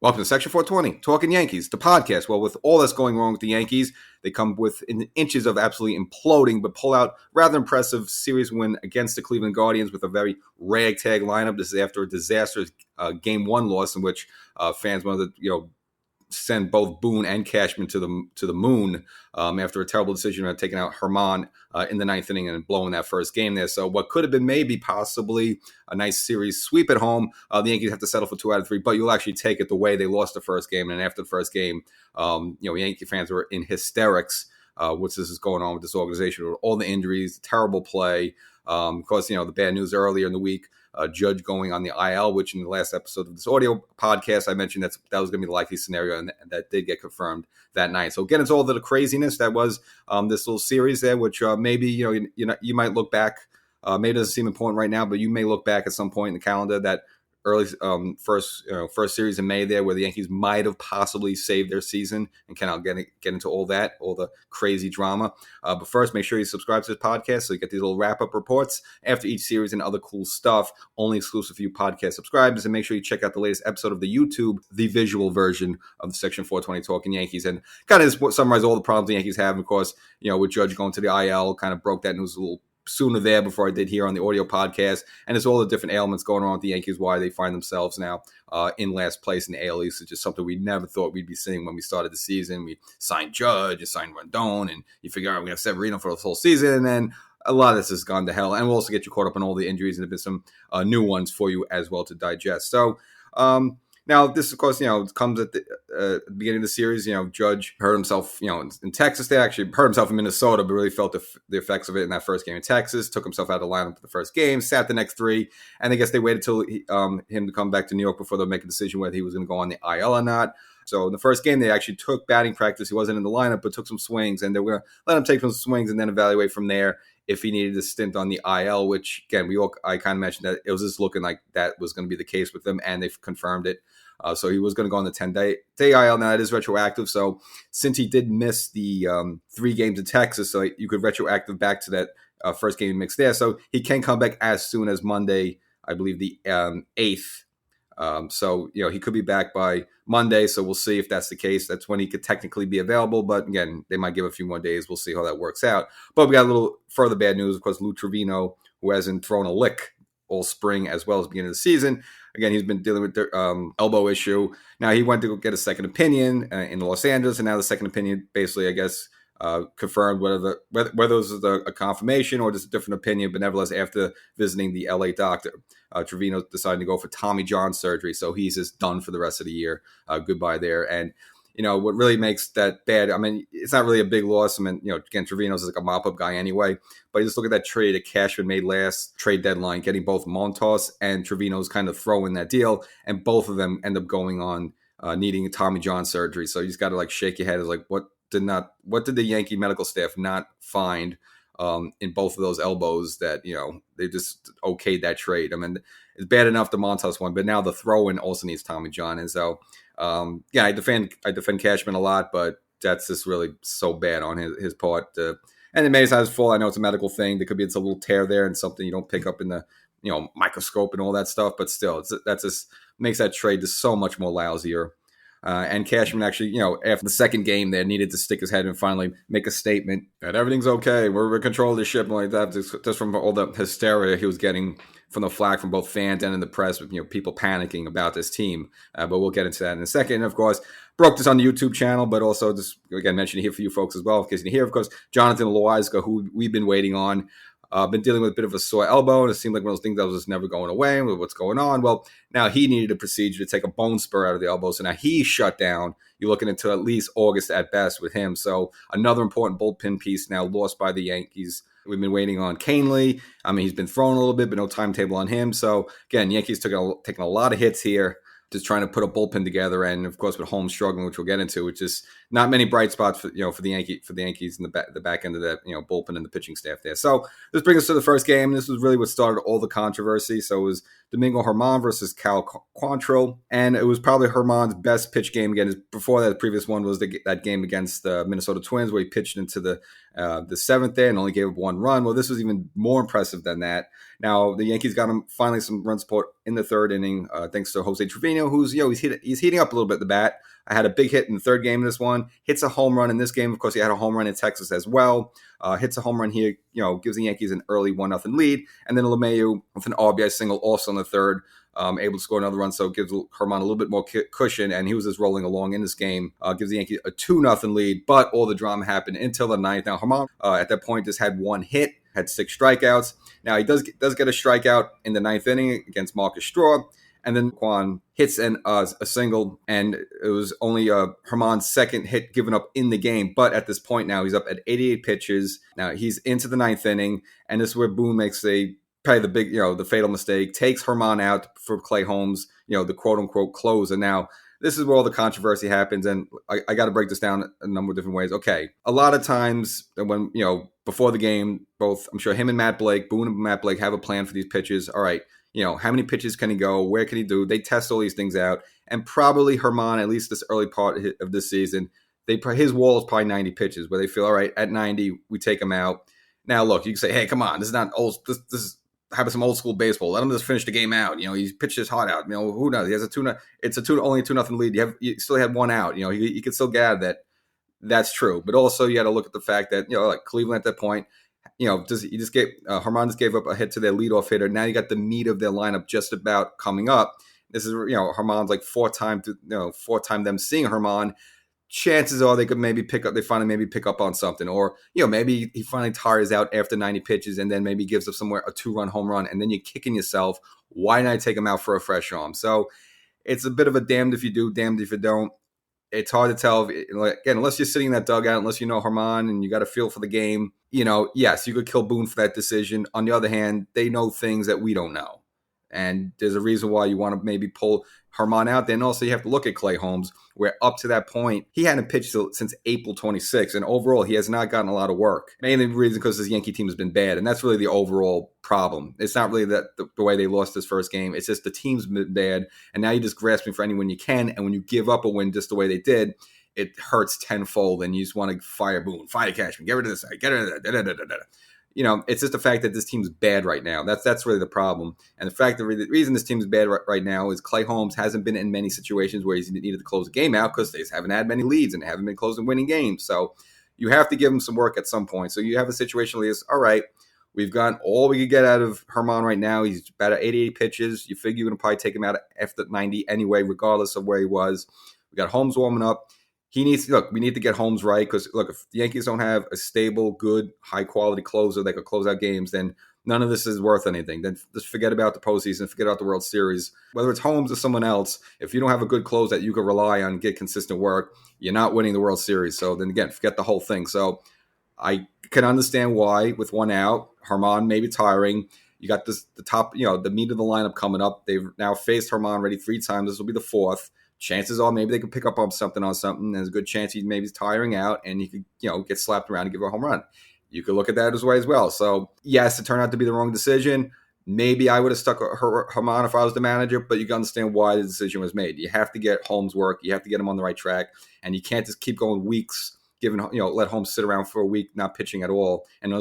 Welcome to Section 420, Talkin Yankees, the podcast. Well, with all that's going wrong with the Yankees, they come within inches of absolutely imploding, but pull out rather impressive series win against the Cleveland Guardians with a very ragtag lineup. This is after a disastrous Game 1 loss in which fans wanted to, send both Boone and Cashman to the moon after a terrible decision of taking out Herman in the ninth inning and blowing that first game there. So what could have been maybe possibly a nice series sweep at home, the Yankees have to settle for 2 out of 3, but you'll actually take it the way they lost the first game. And after the first game, Yankee fans were in hysterics. What's this is going on with this organization with all the injuries, terrible play. Of course, the bad news earlier in the week. Judge going on the IL, which in the last episode of this audio podcast, I mentioned that was going to be the likely scenario, and that did get confirmed that night. So again, it's all the craziness that was this little series there, which maybe you might look back. Maybe it doesn't seem important right now, but you may look back at some point in the calendar that early first series in May there where the Yankees might have possibly saved their season, and can I'll get into all the crazy drama. But first, make sure you subscribe to this podcast so you get these little wrap-up reports after each series and other cool stuff, only exclusive for you podcast subscribers. And make sure you check out the latest episode of the YouTube, the visual version of the Section 420 Talkin Yankees, and kind of just summarize all the problems the Yankees have. And of course, with Judge going to the IL, kind of broke that news a little sooner there before I did here on the audio podcast. And it's all the different ailments going on with the Yankees, why they find themselves now in last place in the AL East. It's just something we never thought we'd be seeing when we started the season. We signed Judge, you signed Rendon, and you figure out we have Severino for the whole season. And then a lot of this has gone to hell. And we'll also get you caught up on all the injuries, and there have been some new ones for you as well to digest. So, now, this, of course, comes at the beginning of the series. Judge hurt himself, in Texas. They actually hurt himself in Minnesota, but really felt the effects of it in that first game in Texas. Took himself out of the lineup for the first game, sat the next 3, and I guess they waited till him to come back to New York before they'll make a decision whether he was going to go on the IL or not. So in the first game, they actually took batting practice. He wasn't in the lineup, but took some swings, and they were going to let him take some swings and then evaluate from there if he needed a stint on the IL, which, again, I kind of mentioned that it was just looking like that was going to be the case with him, and they've confirmed it. So he was going to go on the 10-day IL. Now, it is retroactive. So since he did miss the 3 games in Texas, so you could retroactive back to that first game mix there. So he can come back as soon as Monday, I believe the 8th. So, he could be back by Monday. So we'll see if that's the case. That's when he could technically be available. But again, they might give a few more days. We'll see how that works out. But we got a little further bad news. Of course, Lou Trivino, who hasn't thrown a lick all spring as well as the beginning of the season. Again, he's been dealing with the elbow issue. Now, he went to go get a second opinion in Los Angeles, and now the second opinion basically, I guess, confirmed whether this is a confirmation or just a different opinion. But nevertheless, after visiting the LA doctor, Trevino decided to go for Tommy John surgery. So he's just done for the rest of the year. Goodbye there. And what really makes that bad, I mean, it's not really a big loss. I mean, again, Trevino's is like a mop-up guy anyway. But you just look at that trade that Cashman made last trade deadline, getting both Montas and Trevino's kind of throw in that deal. And both of them end up going on needing Tommy John surgery. So you just got to shake your head as what did the Yankee medical staff not find in both of those elbows that, they just okayed that trade. I mean, it's bad enough the Montas one, but now the throw-in also needs Tommy John. And so, I defend Cashman a lot, but that's just really so bad on his part. And it may not his fault. I know it's a medical thing. There could be a little tear there and something you don't pick up in the microscope and all that stuff. But still, that just makes that trade just so much more lousier. And Cashman actually, after the second game there, needed to stick his head and finally make a statement that everything's okay. We're in control of the ship and like that. Just from all the hysteria he was getting from the flack from both fans and in the press with people panicking about this team. But we'll get into that in a second. And of course, broke this on the YouTube channel, but also just again mentioned here for you folks as well. In case you didn't hear, of course, Jonathan Loizaga, who we've been waiting on. Been dealing with a bit of a sore elbow, and it seemed like one of those things that was just never going away. What's going on? Well, now he needed a procedure to take a bone spur out of the elbow, so now he's shut down. You're looking into at least August at best with him. So another important bullpen piece now lost by the Yankees. We've been waiting on Canely. I mean, he's been thrown a little bit, but no timetable on him. So again, Yankees taking a lot of hits here, just trying to put a bullpen together, and of course with Holmes struggling, which we'll get into, which is not many bright spots for the Yankees in the back end of that bullpen and the pitching staff there. So this brings us to the first game. This was really what started all the controversy. So it was Domingo Germán versus Cal Quantrill, and it was probably Germán's best pitch game. Again, before that, the previous one was that game against the Minnesota Twins where he pitched into the the seventh there and only gave up one run. Well, this was even more impressive than that. Now, the Yankees got him finally some run support in the third inning, thanks to Jose Trevino, who's, he's heating up a little bit at the bat. I had a big hit in the third game in this one. Hits a home run in this game. Of course, he had a home run in Texas as well. Hits a home run here, gives the Yankees an early 1-0 lead. And then LeMahieu with an RBI single also in the third, able to score another run. So it gives Germán a little bit more cushion. And he was just rolling along in this game. Gives the Yankees a 2-0 lead. But all the drama happened until the ninth. Now, Germán at that point just had one hit, had 6 strikeouts. Now, he does get a strikeout in the ninth inning against Marcus Stroh. And then Quan hits a single, and it was only Germán's second hit given up in the game. But at this point now, he's up at 88 pitches. Now he's into the ninth inning, and this is where Boone makes probably the big, the fatal mistake, takes Germán out for Clay Holmes, the quote-unquote close. And now this is where all the controversy happens, and I got to break this down a number of different ways. Okay, a lot of times when, before the game, both, I'm sure him and Boone and Matt Blake have a plan for these pitches. All right, how many pitches can he go? Where can he do? They test all these things out. And probably Germán, at least this early part of this season, his wall is probably 90 pitches, where they feel, all right, at 90, we take him out. Now, look, you can say, hey, come on, this is not old. This is having some old school baseball. Let him just finish the game out. He's pitched his heart out. Who knows? He has only a 2-0 lead. You still had one out. You could still gather that that's true. But also you got to look at the fact that, like Cleveland at that point, Germán just gave up a hit to their leadoff hitter. Now you got the meat of their lineup just about coming up. This is, Germán's like fourth time them seeing Germán. Chances are they finally maybe pick up on something, or, maybe he finally tires out after 90 pitches and then maybe gives up somewhere a 2-run home run, and then you're kicking yourself. Why not take him out for a fresh arm? So it's a bit of a damned if you do, damned if you don't. It's hard to tell. Again, unless you're sitting in that dugout, unless you know Germán and you got a feel for the game, yes, you could kill Boone for that decision. On the other hand, they know things that we don't know. And there's a reason why you want to maybe pull Germán out. Then also you have to look at Clay Holmes, where up to that point, he hadn't pitched since April 26th. And overall, he has not gotten a lot of work. Mainly the reason because his Yankee team has been bad. And that's really the overall problem. It's not really that the way they lost this first game. It's just the team's been bad. And now you're just grasping for any win you can. And when you give up a win just the way they did, it hurts tenfold. And you just want to fire Boone, fire Cashman, get rid of this guy, get rid of that. It's just the fact that this team's bad right now. That's really the problem. And the reason this team's bad right now is Clay Holmes hasn't been in many situations where he's needed to close a game out because they just haven't had many leads and haven't been closing winning games. So you have to give him some work at some point. So you have a situation where it's, all right, we've got all we could get out of Germán right now. He's about at 88 pitches. You figure you're going to probably take him out after 90 anyway, regardless of where he was. We got Holmes warming up. We need to get Holmes right, because, look, if the Yankees don't have a stable, good, high-quality closer that could close out games, then none of this is worth anything. Then just forget about the postseason, forget about the World Series. Whether it's Holmes or someone else, if you don't have a good close that you can rely on and get consistent work, you're not winning the World Series. So then again, forget the whole thing. So I can understand why, with one out, Germán may be tiring. You got the top, the meat of the lineup coming up. They've now faced Germán already 3 times. This will be the 4th. Chances are maybe they could pick up on something. There's a good chance he's maybe tiring out and he could, get slapped around and give a home run. You could look at that as way as well. So, yes, it turned out to be the wrong decision. Maybe I would have stuck Germán if I was the manager, but you can understand why the decision was made. You have to get Holmes work. You have to get him on the right track. And you can't just keep going weeks, let Holmes sit around for a week not pitching at all and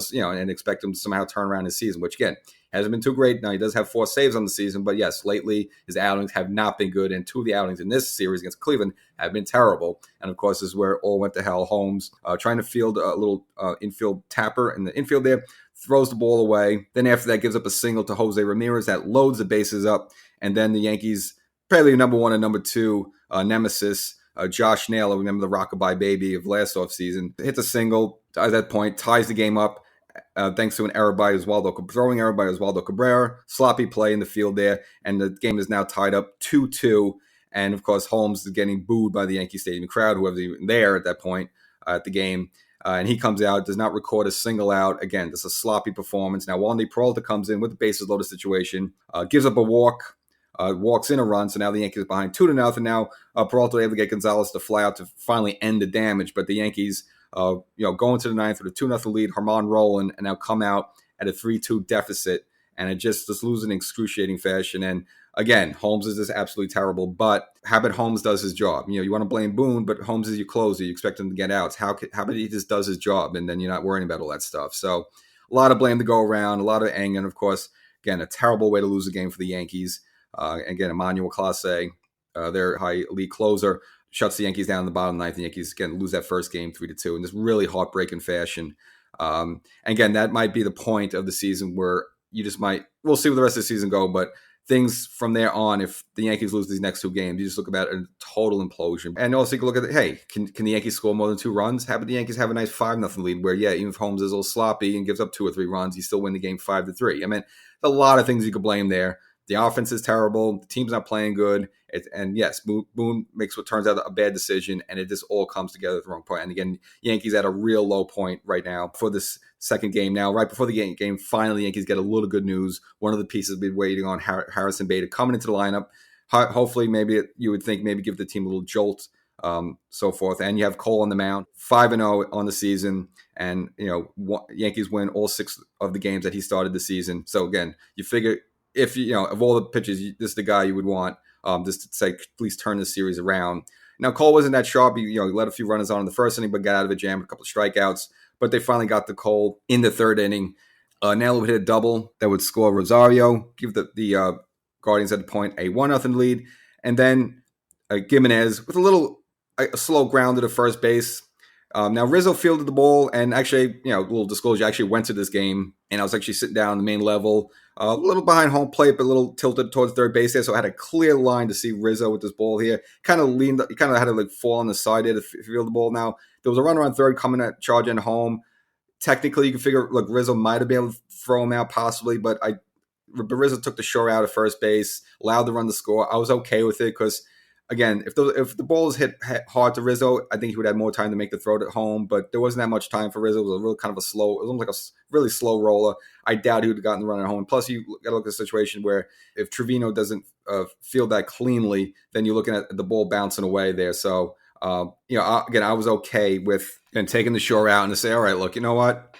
expect him to somehow turn around his season, which, again, hasn't been too great. Now, he does have 4 saves on the season, but yes, lately his outings have not been good, and 2 of the outings in this series against Cleveland have been terrible. And, of course, this is where it all went to hell. Holmes trying to field a little infield tapper in the infield there, throws the ball away. Then after that, gives up a single to Jose Ramirez that loads the bases up, and then the Yankees, probably number 1 and number 2 nemesis, Josh Naylor, remember the rockabye baby of last offseason, hits a single at that point, ties the game up. Thanks to an error by throwing error by Oswaldo Cabrera, sloppy play in the field there, and the game is now tied up 2-2. And of course, Holmes is getting booed by the Yankee Stadium crowd, whoever's even there at that point at the game. And he comes out, does not record a single out. Again, this is a sloppy performance. Now, Wandy Peralta comes in with the bases loaded situation, gives up a walk, walks in a run. So now the Yankees are behind 2-0. Now Peralta able to get Gonzalez to fly out to finally end the damage, but the Yankees, going to the ninth with a 2-0 lead, Germán rolling, and now come out at a 3-2 deficit. and it just loses in excruciating fashion. And again, Holmes is just absolutely terrible. But how about Holmes does his job? You want to blame Boone, but Holmes is your closer. You expect him to get outs. How about he just does his job, and then you're not worrying about all that stuff? So a lot of blame to go around, a lot of anger, and of course, again, a terrible way to lose a game for the Yankees. Again, Emmanuel Clase, their high elite closer, shuts the Yankees down in the bottom ninth. The Yankees again lose that first game 3-2 in this really heartbreaking fashion. Again, that might be the point of the season where you just we'll see where the rest of the season go, but things from there on, if the Yankees lose these next two games, you just look about a total implosion. And also you can look at hey, can the Yankees score more than 2 runs? How about the Yankees have a nice 5-0 lead where, even if Holmes is a little sloppy and gives up 2 or 3 runs, you still win the game 5-3. I mean, a lot of things you could blame there. The offense is terrible. The team's not playing good. And yes, Boone makes what turns out a bad decision, and it just all comes together at the wrong point. And again, Yankees at a real low point right now for this second game. Now, right before the game, finally, the Yankees get a little good news. One of the pieces we've been waiting on, Harrison Bader, coming into the lineup. Hopefully, you would think give the team a little jolt, so forth. And you have Cole on the mound, 5-0 on the season. And, Yankees win all 6 of the games that he started the season. So again, you figure if, of all the pitchers, this is the guy you would want. Just to say, at least turn the series around. Now, Cole wasn't that sharp. He let a few runners on in the first inning, but got out of a jam, a couple of strikeouts. But they finally got to Cole in the third inning. Nell would hit a double that would score Rosario, give the Guardians at the point a 1-0 lead. And then Gimenez with a slow ground to first base. Now, Rizzo fielded the ball, and actually, a little disclosure, I actually went to this game, and I was actually sitting down on the main level, a little behind home plate, but a little tilted towards third base there, so I had a clear line to see Rizzo with this ball here. Kind of had to fall on the side there to field the ball. Now, there was a runner on third coming at charge in home. Technically, you can figure, look, Rizzo might have been able to throw him out possibly, but Rizzo took the short out at first base, allowed the run to score. I was okay with it because, again, if the ball was hit hard to Rizzo, I think he would have more time to make the throw at home, but there wasn't that much time for Rizzo. It was a real it was almost like a really slow roller. I doubt he would have gotten the run at home. Plus, you got to look at a situation where if Trevino doesn't field that cleanly, then you're looking at the ball bouncing away there. So, I was okay with taking the short out and to say, all right, look, you know what?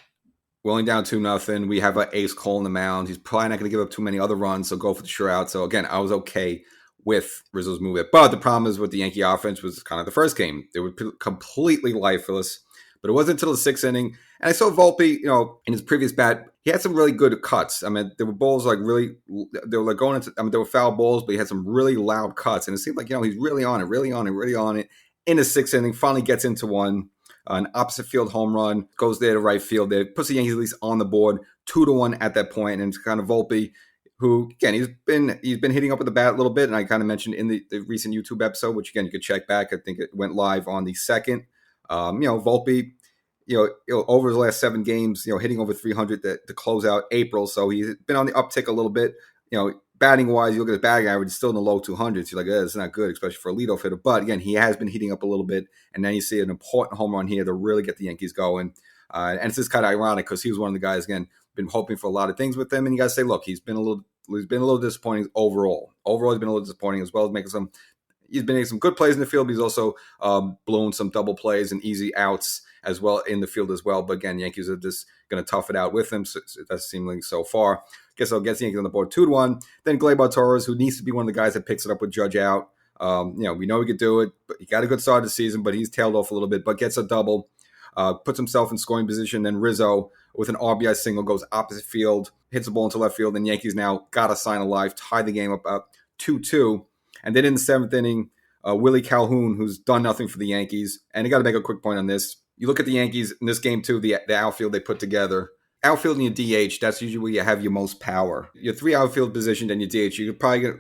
We're only down 2-0. We have an ace Cole in the mound. He's probably not going to give up too many other runs, so go for the short out. So, again, I was okay with Rizzo's move. But the problem is with the Yankee offense was kind of the first game. They were completely lifeless. But it wasn't until the 6th inning. And I saw Volpe, in his previous bat, he had some really good cuts. I mean, there were balls they were going into, there were foul balls, but he had some really loud cuts. And it seemed like, he's really on it. In the 6th inning, finally gets into one. An opposite field home run, goes there to right field. There puts the Yankees at least on the board, 2-1 at that point. And it's kind of Volpe, who, again, he's been hitting up with the bat a little bit. And I kind of mentioned in the recent YouTube episode, which, again, you could check back. I think it went live on the 2nd. Volpe, over the last 7 games, hitting over 300 to close out April. So he's been on the uptick a little bit. Batting wise, you look at his batting average, it's still in the low 200s. You're like, it's not good, especially for a leadoff hitter. But again, he has been heating up a little bit. And then you see an important home run here to really get the Yankees going. And it's just kind of ironic because he was one of the guys, again, been hoping for a lot of things with them. And you got to say, look, he's been a little disappointing overall. Overall, he's been a little disappointing as well as he's been making some good plays in the field, but he's also blown some double plays and easy outs as well in the field as well. But again, Yankees are just going to tough it out with him. So that's seemingly so far. Guess I'll get the Yankees on the board 2-1. Then Gleyber Torres, who needs to be one of the guys that picks it up with Judge out. We know he could do it, but he got a good start of the season, but he's tailed off a little bit, but gets a double, puts himself in scoring position. Then Rizzo with an RBI single goes opposite field, hits the ball into left field, and Yankees now got a sign of life, tie the game up 2-2. And then in the 7th inning, Willie Calhoun, who's done nothing for the Yankees. And I got to make a quick point on this. You look at the Yankees in this game, too, the outfield they put together. Outfield and your DH, that's usually where you have your most power. Your 3 outfield positions and your DH, you could probably get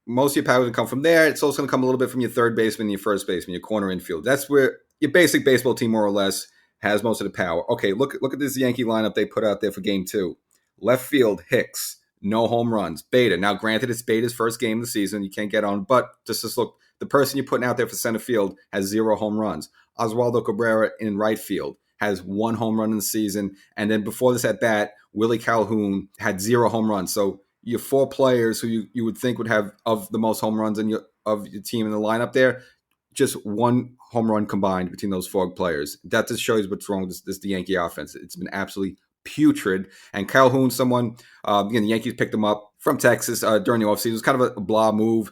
most of your power to come from there. It's also going to come a little bit from your third baseman, your first baseman, your corner infield. That's where your basic baseball team, more or less, has most of the power. Okay, look at this Yankee lineup they put out there for game 2. Left field, Hicks, no home runs. Beta. Now, granted, it's Beta's first game of the season. You can't get on, but just look, the person you're putting out there for center field has 0 home runs. Oswaldo Cabrera in right field has 1 home run in the season. And then before this at bat, Willie Calhoun had 0 home runs. So your 4 players who you would think would have of the most home runs of your team in the lineup there, just 1 home run combined between those 4 players. That just shows what's wrong with this the Yankee offense. It's been absolutely putrid. And Calhoun, someone, again, the Yankees picked him up from Texas during the offseason. It was kind of a blah move.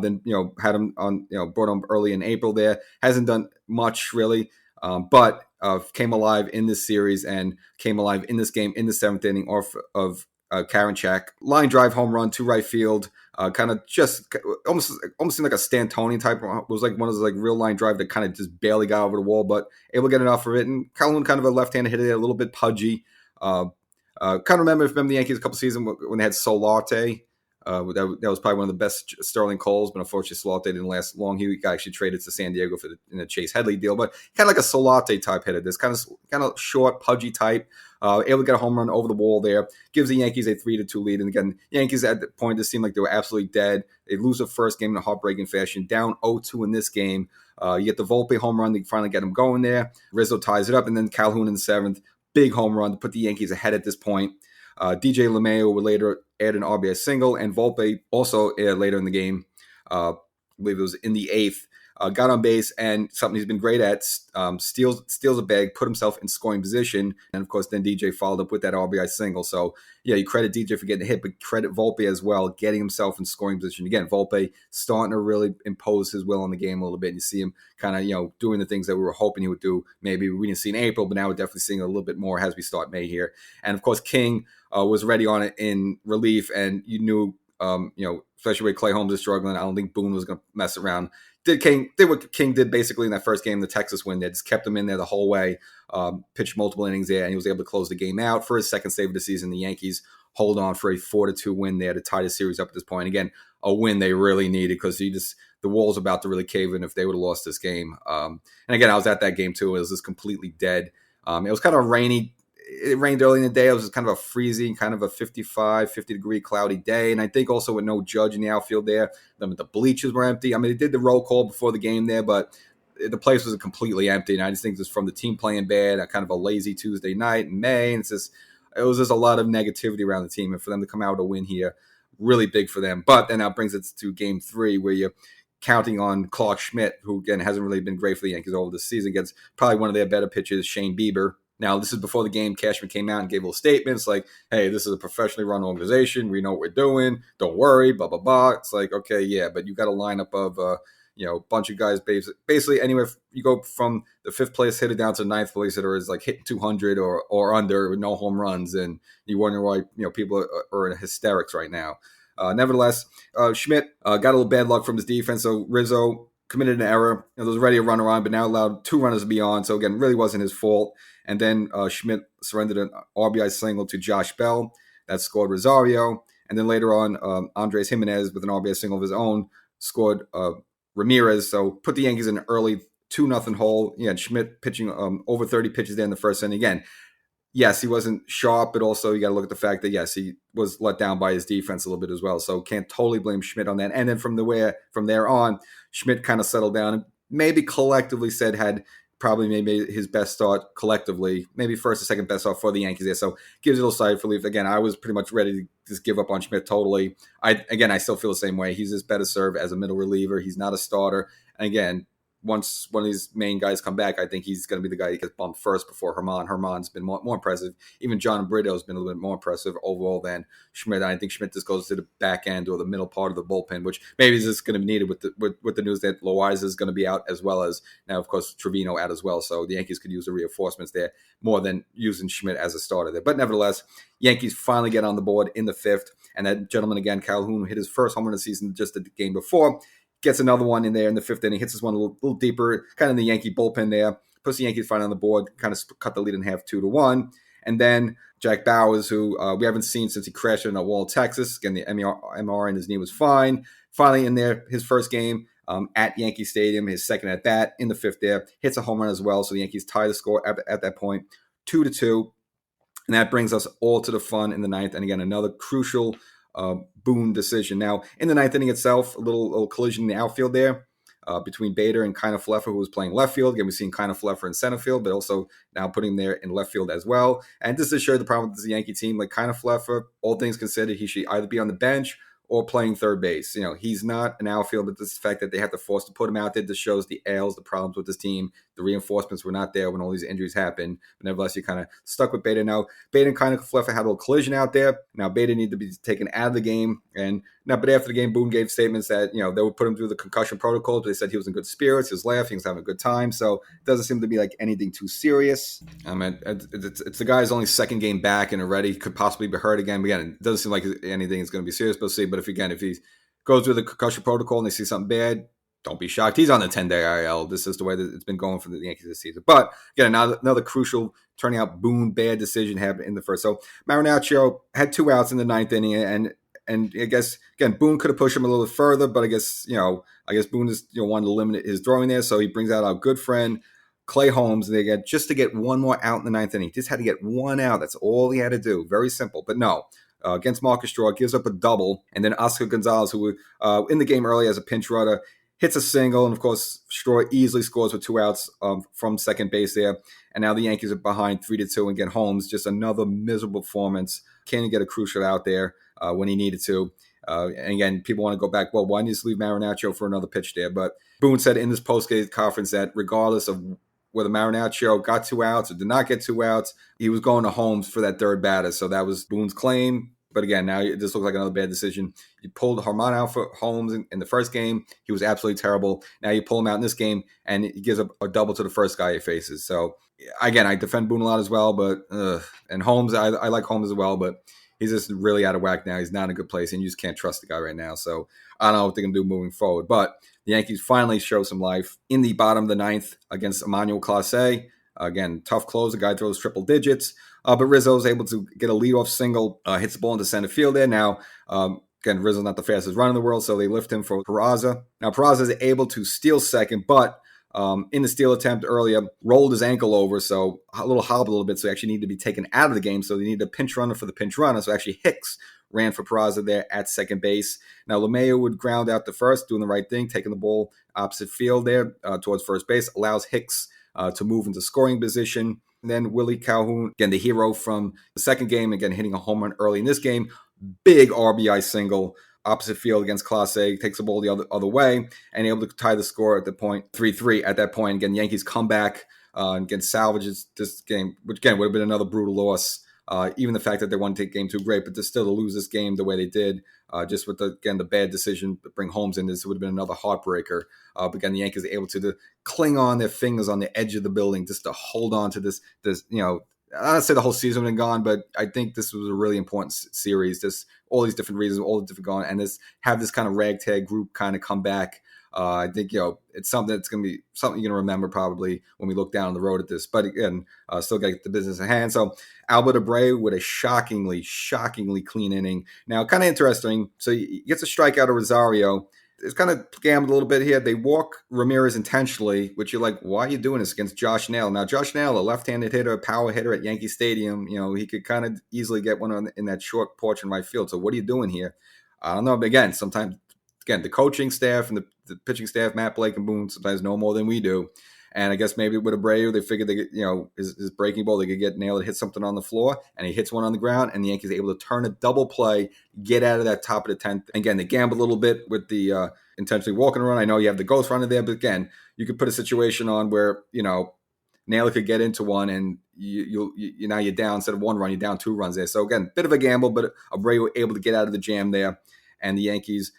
Then, had him on, brought him early in April there. Hasn't done much really, but came alive in this series and came alive in this game in the seventh inning off of Karinchak. Line drive home run to right field. Kind of just almost seemed like a Stantoni type. It was like one of those like real line drive that kind of just barely got over the wall, but able to get enough of it. And Calhoun, kind of a left-handed hitter, a little bit pudgy. Kind of remember the Yankees a couple seasons when they had Solarte. That was probably one of the best Sterling Coles, but unfortunately Solarte didn't last long. He got actually traded to San Diego in the Chase Headley deal, but kind of like a Solarte type hitter. This kind of short, pudgy type. Able to get a home run over the wall there. Gives the Yankees a 3-2 lead. And again, Yankees at the point just seemed like they were absolutely dead. They lose the first game in a heartbreaking fashion. Down 0-2 in this game. You get the Volpe home run. They finally get them going there. Rizzo ties it up. And then Calhoun in the seventh. Big home run to put the Yankees ahead at this point. DJ LeMayo would later add an RBI single. And Volpe also later in the game, I believe it was in the eighth, got on base, and something he's been great at, steals a bag, put himself in scoring position, and of course then DJ followed up with that RBI single. So yeah, you credit DJ for getting a hit, but credit Volpe as well, getting himself in scoring position. Again, Volpe starting to really impose his will on the game a little bit, and you see him kind of doing the things that we were hoping he would do. Maybe we didn't see in April, but now we're definitely seeing a little bit more as we start May here. And of course King was ready on it in relief, and you knew, especially with Clay Holmes is struggling, I don't think Boone was going to mess around. Did what King did basically in that first game, the Texas win. They just kept him in there the whole way, pitched multiple innings there, and he was able to close the game out for his second save of the season. The Yankees hold on for a 4-2 win there to tie the series up at this point. Again, a win they really needed because the wall's about to really cave in if they would have lost this game. And again, I was at that game too. It was just completely dead. It was kind of rainy. It rained early in the day. It was just kind of a freezing, kind of a 50-degree cloudy day. And I think also with no Judge in the outfield there, the bleachers were empty. I mean, they did the roll call before the game there, but the place was completely empty. And I just think this from the team playing bad, kind of a lazy Tuesday night in May. And it was just a lot of negativity around the team. And for them to come out with a win here, really big for them. But then that brings it to game 3, where you're counting on Clark Schmidt, who again hasn't really been great for the Yankees over this season, against probably one of their better pitchers, Shane Bieber. Now, this is before the game. Cashman came out and gave little statements like, hey, this is a professionally run organization. We know what we're doing. Don't worry, blah, blah, blah. It's like, okay, yeah, but you got a lineup of, a bunch of guys. Basically, anywhere you go from the 5th place hitter down to the 9th place hitter is like hitting 200 or under with no home runs. And you wonder why, people are in hysterics right now. Nevertheless, Schmidt got a little bad luck from his defense. So Rizzo committed an error. There was already a runner on, but now allowed 2 runners to be on. So again, really wasn't his fault. And then Schmidt surrendered an RBI single to Josh Bell. That scored Rosario. And then later on, Andres Jimenez with an RBI single of his own scored Ramirez. So put the Yankees in an early 2-0 hole. Yeah, Schmidt pitching over 30 pitches there in the first inning. Again, yes, he wasn't sharp, but also you got to look at the fact that, yes, he was let down by his defense a little bit as well. So can't totally blame Schmidt on that. And then from there on, Schmidt kind of settled down and maybe collectively had probably maybe his best start collectively, maybe first or second best start for the Yankees there. So gives a little sigh of relief. Again, I was pretty much ready to just give up on Schmidt totally. I still feel the same way. He's just better served as a middle reliever. He's not a starter. And again, once one of these main guys come back, I think he's going to be the guy who gets bumped first before Herman. Herman's been more impressive. Even John Brito has been a little bit more impressive overall than Schmidt. I think Schmidt just goes to the back end or the middle part of the bullpen, which maybe is just going to be needed with the news that Loaiza is going to be out, as well as now, of course, Trevino out as well. So the Yankees could use the reinforcements there more than using Schmidt as a starter there. But nevertheless, Yankees finally get on the board in the 5th. And that gentleman again, Calhoun, hit his first home run of the season just the game before. Gets another one in there in the 5th inning, hits this one a little deeper, kind of in the Yankee bullpen there. Puts the Yankees finally on the board, kind of cut the lead in half 2-1. And then Jack Bowers, who we haven't seen since he crashed in a wall, Texas. Again, the MR in his knee was fine. Finally in there, his first game at Yankee Stadium, his second at bat in the 5th there. Hits a home run as well, so the Yankees tie the score at that point, 2-2. And that brings us all to the fun in the 9th. And again, another crucial Boone decision. Now, in the 9th inning itself, a little collision in the outfield there between Bader and Kiner Flefer, who was playing left field. Again, we've seen Kiner Flefer in center field, but also now putting him there in left field as well. And this is show the problem with the Yankee team. Like Kiner Flefer, all things considered, he should either be on the bench or playing third base. He's not an outfield, but this fact that they have to force to put him out there just shows the ails, the problems with this team. The reinforcements were not there when all these injuries happened. But nevertheless, you're kind of stuck with Beta. Now, Beta and kind of Fleffer had a little collision out there. Now, Beta needed to be taken out of the game. But after the game, Boone gave statements that, they would put him through the concussion protocol, but they said he was in good spirits, he was laughing, he was having a good time. So it doesn't seem to be like anything too serious. It's the guy's only second game back and already could possibly be hurt again. But again, it doesn't seem like anything is going to be serious. We'll see. But if he goes through the concussion protocol and they see something bad, don't be shocked. He's on the 10-day IL. This is the way that it's been going for the Yankees this season. But again, another crucial turning out Boone bad decision happened in the first. So Marinaccio had 2 outs in the 9th inning, and I guess again Boone could have pushed him a little further, but I guess Boone just wanted to limit his throwing there, so he brings out our good friend Clay Holmes. And they get just to get one more out in the 9th inning. He just had to get one out. That's all he had to do. Very simple, but no. Against Marcus Straw, gives up a double, and then Oscar Gonzalez, who in the game early as a pinch runner, hits a single, and of course Straw easily scores with 2 outs from second base there. And now the Yankees are behind 3-2, and get Holmes just another miserable performance. Can't even get a crucial out there when he needed to. And again, people want to go back, well, why didn't you just leave Marinaccio for another pitch there? But Boone said in this post-game conference that regardless of whether Marinaccio got 2 outs or did not get 2 outs, he was going to Holmes for that third batter. So that was Boone's claim. But again, now this looks like another bad decision. You pulled Harmon out for Holmes in the first game. He was absolutely terrible. Now you pull him out in this game, and he gives up a double to the first guy he faces. So again, I defend Boone a lot as well. And Holmes, I like Holmes as well, but he's just really out of whack now. He's not in a good place, and you just can't trust the guy right now. So I don't know what they're going to do moving forward. But the Yankees finally show some life in the bottom of the 9th against Emmanuel Clase. Again, tough close. The guy throws triple digits. But Rizzo is able to get a leadoff single, hits the ball into center field there. Now, again, Rizzo's not the fastest runner in the world, so they lift him for Peraza. Now, Peraza is able to steal second, but in the steal attempt earlier, rolled his ankle over, so a little hobbled a little bit, so he actually needed to be taken out of the game. So they needed a pinch runner for the pinch runner. So actually Hicks ran for Peraza there at second base. Now, LeMahieu would ground out to first, doing the right thing, taking the ball opposite field there towards first base, allows Hicks to move into scoring position. And then Willie Calhoun, again, the hero from the second game, again, hitting a home run early in this game. Big RBI single, opposite field against Clase, takes the ball the other way, and able to tie the score at the point, 3-3 at that point. Again, Yankees come back and again salvages this game, which again would have been another brutal loss. Even the fact that they won to take game 2, great, but to still to lose this game the way they did, just with the bad decision to bring Holmes in, this would have been another heartbreaker. But again, the Yankees are able to cling on their fingers on the edge of the building just to hold on to this. I don't say the whole season would have gone, but I think this was a really important series. Just all these different reasons, all the different going, and have this kind of ragtag group kind of come back. I think it's something that's going to be something you're going to remember probably when we look down the road at this. But again, still got to get the business at hand. So Albert Abreu with a shockingly clean inning. Now, kind of interesting. So he gets a strikeout of Rosario. It's kind of gambled a little bit here. They walk Ramirez intentionally, which you're like, why are you doing this against Josh Nail? Now, Josh Nail, a left-handed hitter, a power hitter at Yankee Stadium, he could kind of easily get one in that short porch in right field. So what are you doing here? I don't know. But again, sometimes, the coaching staff and the pitching staff, Matt Blake and Boone, sometimes know more than we do. And I guess maybe with Abreu, they figured they get, his breaking ball, they could get nailed, hit something on the floor, and he hits one on the ground, and the Yankees are able to turn a double play, get out of that top of the 10th. Again, they gambled a little bit with the intentionally walking run. I know you have the ghost runner there, but again, you could put a situation on where, Naylor could get into one, and now you're down, instead of 1 run, you're down 2 runs there. So again, bit of a gamble, but Abreu able to get out of the jam there, and the Yankees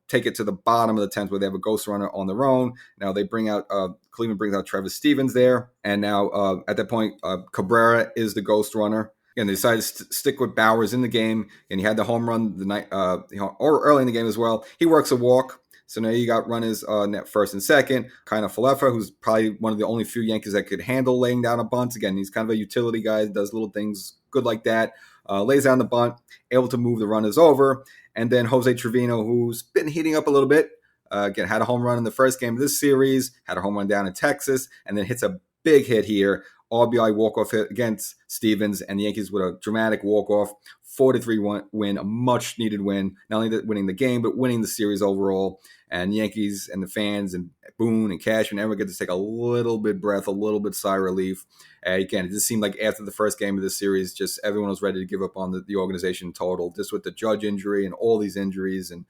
take it to the bottom of the 10th where they have a ghost runner on their own. Now they bring out Cleveland brings out Trevor Stevens there, and now at that point Cabrera is the ghost runner. And they decided to stick with Bowers in the game, and he had the home run the night or early in the game as well. He works a walk, so now you got runners net first and second. Kind of Falefa, who's probably one of the only few Yankees that could handle laying down a bunt. Again, he's kind of a utility guy, does little things good like that. Lays down the bunt, able to move the runners over. And then Jose Trevino, who's been heating up a little bit, again, had a home run in the first game of this series, had a home run down in Texas, and then hits a big hit here RBI walk-off hit against Stevens, and the Yankees with a dramatic walk-off 4-3 win, a much-needed win, not only winning the game, but winning the series overall. And Yankees and the fans and Boone and Cashman, everyone get to take a little bit breath, a little bit sigh of relief. Again, it just seemed like after the first game of the series, just everyone was ready to give up on the organization in total, just with the Judge injury and all these injuries. And,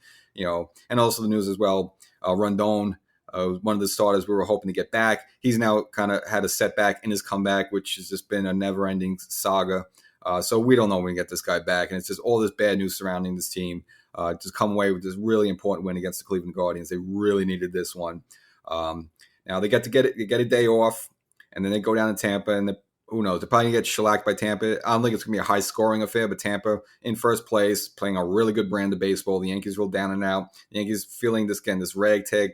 and also the news as well, Rondon, one of the starters we were hoping to get back. He's now kind of had a setback in his comeback, which has just been a never-ending saga. So we don't know when we get this guy back. And it's just all this bad news surrounding this team. Just come away with this really important win against the Cleveland Guardians. They really needed this one. Now they get a day off, and then they go down to Tampa, and who knows? They're probably going to get shellacked by Tampa. I don't think it's going to be a high-scoring affair, but Tampa in first place, playing a really good brand of baseball. The Yankees roll down and out. The Yankees feeling this ragtag,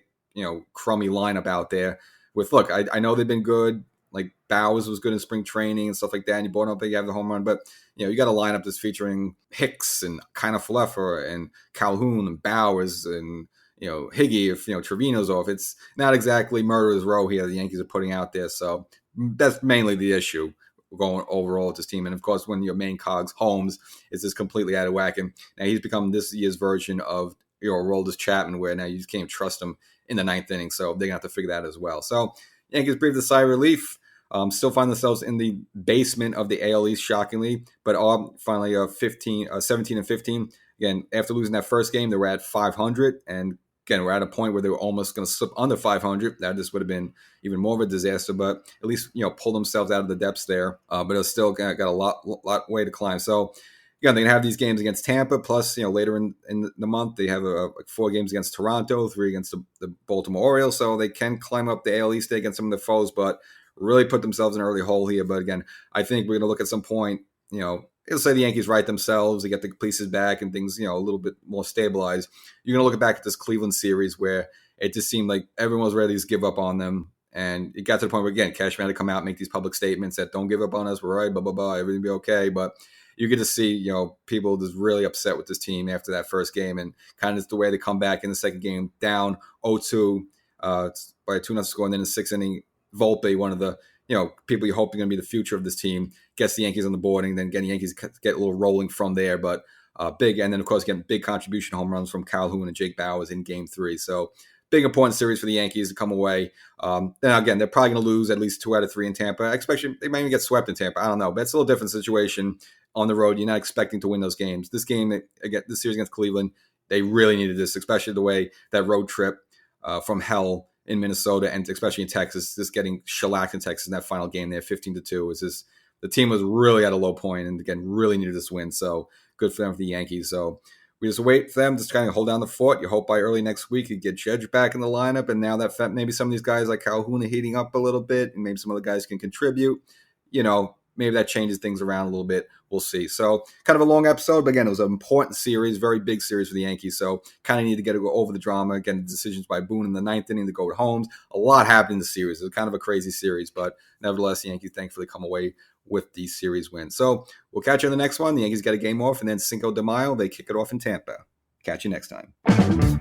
crummy lineup out there. Look, I know they've been good. Like Bowers was good in spring training and stuff like that. And you brought up that you have the home run, but you got a lineup that's featuring Hicks and kind of Fleffer and Calhoun and Bowers and Higgy if Trevino's off. It's not exactly murderer's row here the Yankees are putting out there. So that's mainly the issue going overall with this team. And of course, when your main cogs Holmes is just completely out of whack, and now he's become this year's version of Aroldis Chapman, where now you just can't trust him in the ninth inning. So they're gonna have to figure that as well. So Yankees breathed a sigh of relief. Still find themselves in the basement of the AL East, shockingly, but are finally 17-15. Again, after losing that first game, they were at 500, and again, we're at a point where they were almost going to slip under 500. That just would have been even more of a disaster, but at least pull themselves out of the depths there. But it's still got a lot way to climb. So again, they're going to have these games against Tampa, plus later in the month they have 4 games against Toronto, 3 against the Baltimore Orioles. So they can climb up the AL East against some of the foes, but really put themselves in an early hole here. But again, I think we're going to look at some point, it'll say the Yankees right themselves, they get the pieces back and things, a little bit more stabilized. You're going to look back at this Cleveland series where it just seemed like everyone was ready to give up on them. And it got to the point where, again, Cashman had to come out and make these public statements that don't give up on us, we're right, blah, blah, blah, everything will be okay. But you get to see, people just really upset with this team after that first game, and kind of the way they come back in the second game down 0-2 by a 2-0 score, and then in the 6th inning, Volpe, one of the people you hope are going to be the future of this team, gets the Yankees on the board, and then again, the Yankees get a little rolling from there. But big, and then of course, again, big contribution home runs from Calhoun and Jake Bowers in Game 3. So big important series for the Yankees to come away. Then again, they're probably going to lose at least 2 out of 3 in Tampa. I expect they might even get swept in Tampa. I don't know, but it's a little different situation on the road. You're not expecting to win those games. This game, again, this series against Cleveland, they really needed this, especially the way that road trip from hell in Minnesota and especially in Texas, just getting shellacked in Texas in that final game there, 15-2. Was just the team was really at a low point, and again, really needed this win. So good for them, for the Yankees. So we just wait for them to kind of hold down the fort. You hope by early next week you get Judge back in the lineup, and now that maybe some of these guys like Calhoun are heating up a little bit, and maybe some other guys can contribute. Maybe that changes things around a little bit. We'll see. So kind of a long episode, but again, it was an important series, very big series for the Yankees. So kind of need to go over the drama. Again, the decisions by Boone in the 9th inning to go to Holmes. A lot happened in the series. It was kind of a crazy series, but nevertheless, the Yankees thankfully come away with the series win. So we'll catch you in the next one. The Yankees get a game off, and then Cinco de Mayo, they kick it off in Tampa. Catch you next time.